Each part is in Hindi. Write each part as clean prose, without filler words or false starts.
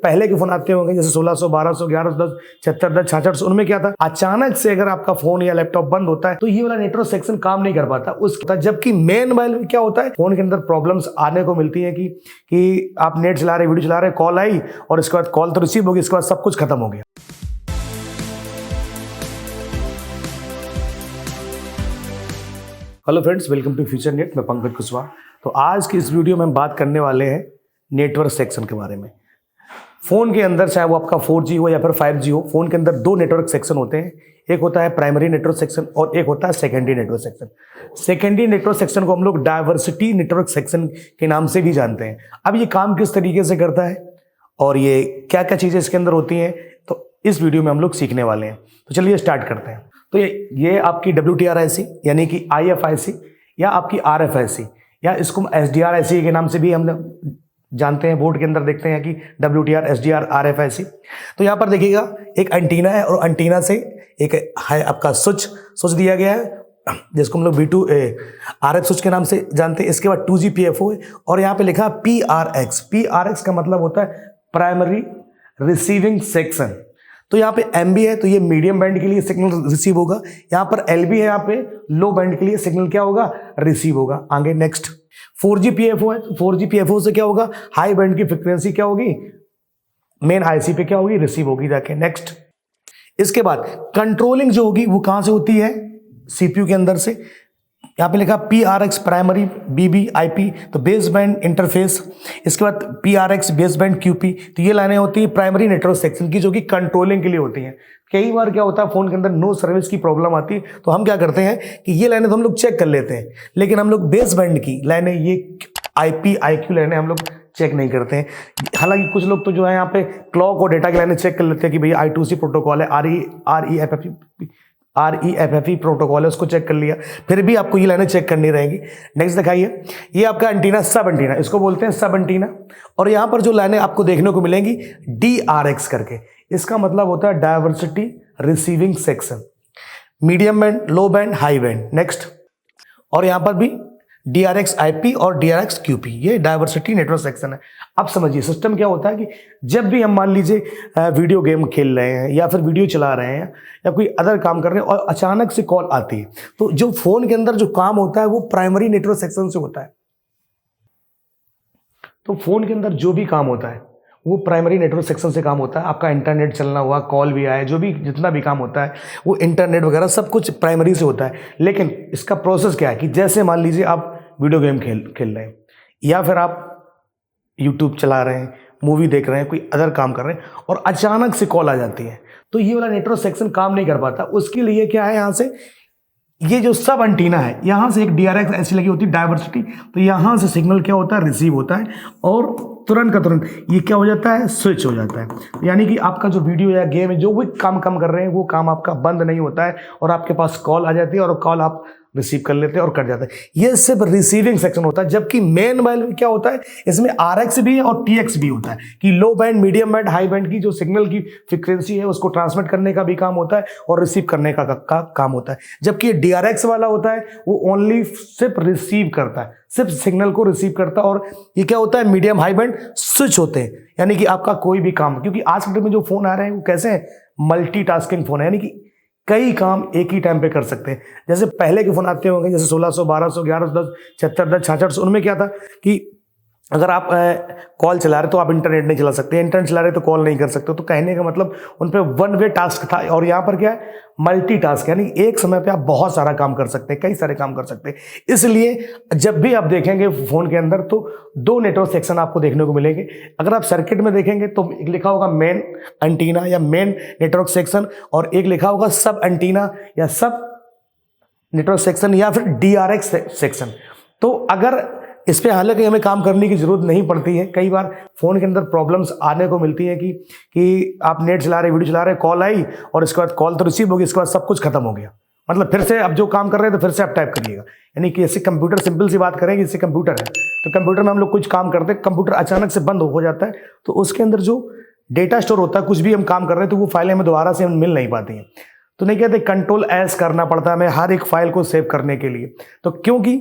पहले के फोन आते होंगे जैसे 1600, 1200, 1110, 7610, 6600, उनमें क्या था, अचानक से अगर आपका फोन या लैपटॉप बंद होता है तो ये वाला नेटवर्क सेक्शन काम नहीं कर पाता उसका। जबकि मेन मोबाइल में क्या होता है, फोन के अंदर प्रॉब्लम्स आने को मिलती है कि आप नेट चला रहे, वीडियो चला रहे, कॉल आई और इसके बाद कॉल तो रिसीव होगी, इसके बाद सब कुछ खत्म हो गया। Hello friends, welcome to Future Net. मैं पंकज कुशवाहा। तो आज की इस वीडियो में हम बात करने वाले हैं नेटवर्क सेक्शन के बारे में। फ़ोन के अंदर चाहे वो आपका 4G हो या फिर 5G हो, फ़ोन के अंदर दो नेटवर्क सेक्शन होते हैं। एक होता है प्राइमरी नेटवर्क सेक्शन और एक होता है secondary network section. Secondary network section को हम लोग डाइवर्सिटी नेटवर्क सेक्शन के नाम से भी जानते हैं। अब ये काम किस तरीके से करता है और ये क्या क्या चीज़ें इसके अंदर होती हैं, तो इस वीडियो में हम लोग सीखने वाले हैं। तो चलिए स्टार्ट करते हैं। तो ये आपकी WTRIC यानी कि IFIC या आपकी RFIC या इसको SDRIC के नाम से भी हम जानते हैं। बोर्ड के अंदर देखते हैं कि WTR, SDR, RFIC। तो यहाँ पर देखिएगा एक एंटीना है और एंटीना से एक है आपका स्विच दिया गया है जिसको हम लोग V2 RF स्विच के नाम से जानते हैं। इसके बाद 2GPFO है और यहाँ पे लिखा है PRX। PRX का मतलब होता है प्राइमरी रिसीविंग सेक्शन। तो यहाँ पे MB है तो ये मीडियम बैंड के लिए सिग्नल रिसीव होगा। यहाँ पर LB है, यहाँ पे लो बैंड के लिए सिग्नल क्या होगा, रिसीव होगा। आगे नेक्स्ट 4GPFO है। 4GPFO से क्या होगा, हाई बैंड की फ्रिक्वेंसी क्या होगी, मेन IC पे क्या होगी, रिसीव होगी जाके। नेक्स्ट इसके बाद कंट्रोलिंग जो होगी वो कहाँ से होती है, CPU के अंदर से। यहाँ पे लिखा PRX प्राइमरी, BB IP तो बेस बैंड इंटरफेस। इसके बाद PRX बेस बैंड QP। तो ये लाइनें होती है प्राइमरी नेटवर्क सेक्शन की, जो कि कंट्रोलिंग के लिए होती हैं। कई बार क्या होता है, फोन के अंदर नो सर्विस की प्रॉब्लम आती है तो हम क्या करते हैं कि ये लाइनें तो हम लोग चेक कर लेते हैं, लेकिन हम लोग बेस बैंड की लाइनें, ये IP IQ लाइनें हम लोग चेक नहीं करते हैं। हालांकि कुछ लोग तो जो है यहाँ पे क्लॉक और डेटा की लाइनें चेक कर लेते हैं कि भैया I2C प्रोटोकॉल है, REFFE प्रोटोकॉल है, उसको चेक कर लिया। फिर भी आपको ये लाइनें चेक करनी रहेगी। नेक्स्ट दिखाइए, ये आपका एंटीना, सब एंटीना, इसको बोलते हैं सब एंटीना। और यहाँ पर जो लाइनें आपको देखने को मिलेंगी DRX करके, इसका मतलब होता है diversity receiving section, medium band, लो बैंड, हाई बैंड। नेक्स्ट और यहाँ पर भी DRX IP और DRX QP, ये डाइवर्सिटी नेटवर्क सेक्शन है। अब समझिए सिस्टम क्या होता है कि जब भी हम मान लीजिए वीडियो गेम खेल रहे हैं या फिर वीडियो चला रहे हैं या कोई अदर काम कर रहे हैं और अचानक से कॉल आती है, तो जो फोन के अंदर जो काम होता है वो प्राइमरी नेटवर्क सेक्शन से होता है। तो फोन के अंदर जो भी काम होता है वो प्राइमरी नेटवर्क सेक्शन से काम होता है। आपका इंटरनेट चलना हुआ, कॉल भी आए, जो भी जितना भी काम होता है वो इंटरनेट वगैरह सब कुछ प्राइमरी से होता है। लेकिन इसका प्रोसेस क्या है कि जैसे मान लीजिए आप वीडियो गेम खेल रहे हैं या फिर आप यूट्यूब चला रहे हैं, मूवी देख रहे हैं, कोई अदर काम कर रहे हैं और अचानक से कॉल आ जाती है, तो ये वाला नेटवर्क सेक्शन काम नहीं कर पाता। उसके लिए क्या है, यहाँ से ये जो सब एंटीना है, यहाँ से एक DRX ऐसी लगी होती है डाइवर्सिटी, तो यहाँ से सिग्नल क्या होता है, रिसीव होता है और तुरंत का तुरंत ये क्या हो जाता है, स्विच हो जाता है। यानी कि आपका जो वीडियो या गेम है, जो भी काम कर रहे हैं, वो काम आपका बंद नहीं होता है और आपके पास कॉल आ जाती है और कॉल आप रिसीव कर लेते हैं और कट जाता है। ये सिर्फ रिसीविंग सेक्शन होता है। जबकि मेन मोबाइल में क्या होता है, इसमें RX भी है और TX भी होता है कि लो band, medium band, high band की जो सिग्नल की फ्रीक्वेंसी है उसको ट्रांसमिट करने का भी काम होता है और रिसीव करने का काम होता है। जबकि ये DRX वाला होता है वो ओनली सिर्फ रिसीव करता है, सिर्फ सिग्नल को रिसीव करता है। और ये क्या होता है, मीडियम हाई बैंड स्विच होते हैं, यानी कि आपका कोई भी काम, क्योंकि आज के डेट में जो फोन आ रहे हैं वो कैसे हैं, मल्टीटास्किंग फोन है, यानी कि कई काम एक ही टाइम पे कर सकते हैं। जैसे पहले के फोन आते होंगे जैसे 1600, 1200, 1110, 7610, 6600, उनमें क्या था कि अगर आप कॉल चला रहे तो आप इंटरनेट नहीं चला सकते, इंटरनेट चला रहे तो कॉल नहीं कर सकते। तो कहने का मतलब उन पे वन वे टास्क था और यहाँ पर क्या है, मल्टीटास्क, यानी एक समय पे आप बहुत सारा काम कर सकते हैं, कई सारे काम कर सकते हैं। इसलिए जब भी आप देखेंगे फोन के अंदर तो दो नेटवर्क सेक्शन आपको देखने को मिलेंगे। अगर आप सर्किट में देखेंगे तो एक लिखा होगा मेन एंटीना या मेन नेटवर्क सेक्शन और एक लिखा होगा सब एंटीना या सब नेटवर्क सेक्शन या फिर DRX सेक्शन। तो अगर इस पर हालांकि हमें काम करने की जरूरत नहीं पड़ती है। कई बार फोन के अंदर प्रॉब्लम्स आने को मिलती है कि आप नेट चला रहे, वीडियो चला रहे, कॉल आई और इसके बाद कॉल तो रिसीव होगी, इसके बाद सब कुछ खत्म हो गया। मतलब फिर से अब जो काम कर रहे हैं तो फिर से आप टाइप करिएगा। यानी कि जैसे कंप्यूटर, सिंपल सी बात करें, जैसे कंप्यूटर है तो कंप्यूटर में हम लोग कुछ काम करते हैं, कंप्यूटर अचानक से बंद हो जाता है तो उसके अंदर जो डेटा स्टोर होता है, कुछ भी हम काम कर रहे हैं तो वो फाइलें हमें दोबारा से मिल नहीं पाती हैं। तो नहीं कहते Ctrl+S करना पड़ता है हमें हर एक फाइल को सेव करने के लिए। तो क्योंकि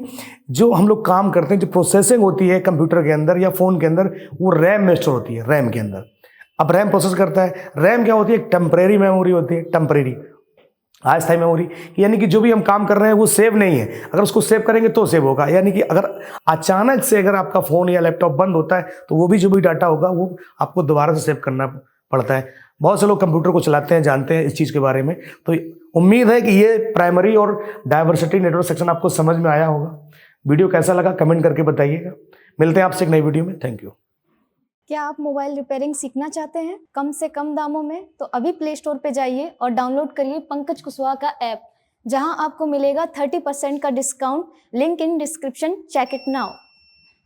जो हम लोग काम करते हैं, जो प्रोसेसिंग होती है कंप्यूटर के अंदर या फोन के अंदर, वो रैम में स्टोर होती है, रैम के अंदर। अब रैम प्रोसेस करता है। रैम क्या होती है? एक टेम्परेरी मेमोरी होती है, टेम्परेरी, अस्थायी मेमोरी, यानी कि जो भी हम काम कर रहे हैं वो सेव नहीं है, अगर उसको सेव करेंगे तो सेव होगा। यानी कि अगर अचानक से अगर आपका फ़ोन या लैपटॉप बंद होता है तो वो भी जो भी डाटा होगा वो आपको दोबारा से सेव करना पड़ता है। बहुत से लोग कंप्यूटर को चलाते हैं, जानते हैं इस चीज़ के बारे में। तो उम्मीद है कि ये प्राइमरी और डायवर्सिटी नेटवर्क सेक्शन आपको समझ में आया होगा। वीडियो कैसा लगा कमेंट करके बताइएगा। मिलते हैं आपसे एक नई वीडियो में। Thank you. क्या आप मोबाइल रिपेयरिंग सीखना चाहते हैं कम से कम दामों में? तो अभी प्ले स्टोर पे जाइए और डाउनलोड करिए पंकज कुशवाहा का ऐप, जहां आपको मिलेगा 30% का discount. Link in description, check it now.